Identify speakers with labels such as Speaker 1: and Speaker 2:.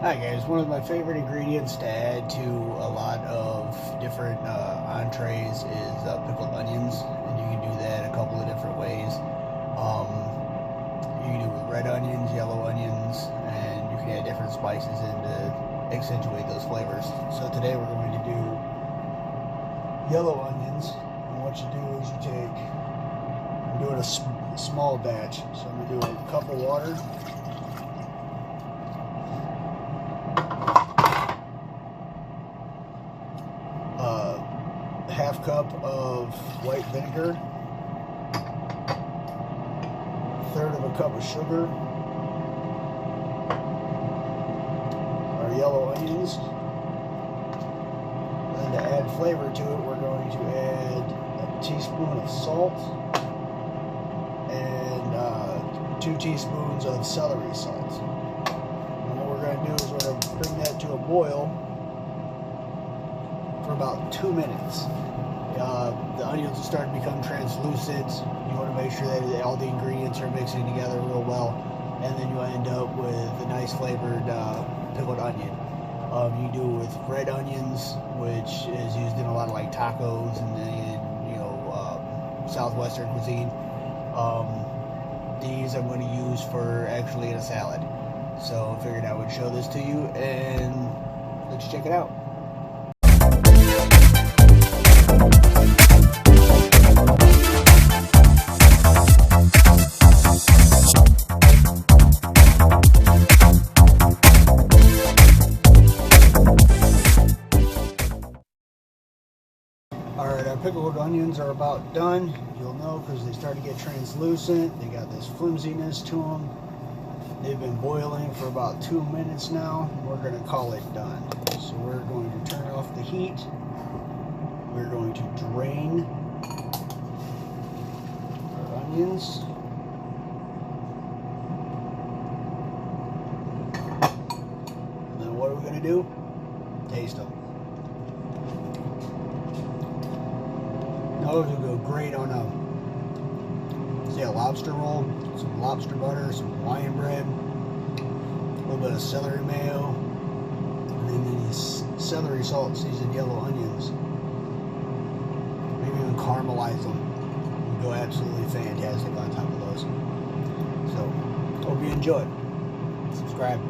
Speaker 1: Hi guys, one of my favorite ingredients to add to a lot of different entrees is pickled onions, and you can do that a couple of different ways. You can do it with red onions, yellow onions, and you can add different spices in to accentuate those flavors. So today we're going to do yellow onions, and what you do is you take, I'm doing a small batch, so I'm going to do a cup of water. Half cup of white vinegar, third of a cup of sugar, our yellow onions, and to add flavor to it we're going to add a teaspoon of salt and 2 teaspoons of celery salt. And what we're going to do is we're going to bring that to a boil for about 2 minutes. The onions will start to become translucent. You want to make sure that all the ingredients are mixing together real well, and then you end up with a nice flavored pickled onion. You do it with red onions, which is used in a lot of like tacos and southwestern cuisine. These I'm going to use for actually in a salad. So I figured I would show this to you and let you check it out. Alright, our pickled onions are about done. You'll know because they start to get translucent. They got this flimsiness to them. They've been boiling for about 2 minutes now. We're going to call it done. So we're going to turn off the heat. We're going to drain our onions. And then what are we going to do? Taste them. Those would go great on a lobster roll, some lobster butter, some Hawaiian bread, a little bit of celery mayo, and then these celery salt seasoned yellow onions. Maybe even caramelize them. Would go absolutely fantastic on top of those. So, hope you enjoy. Subscribe.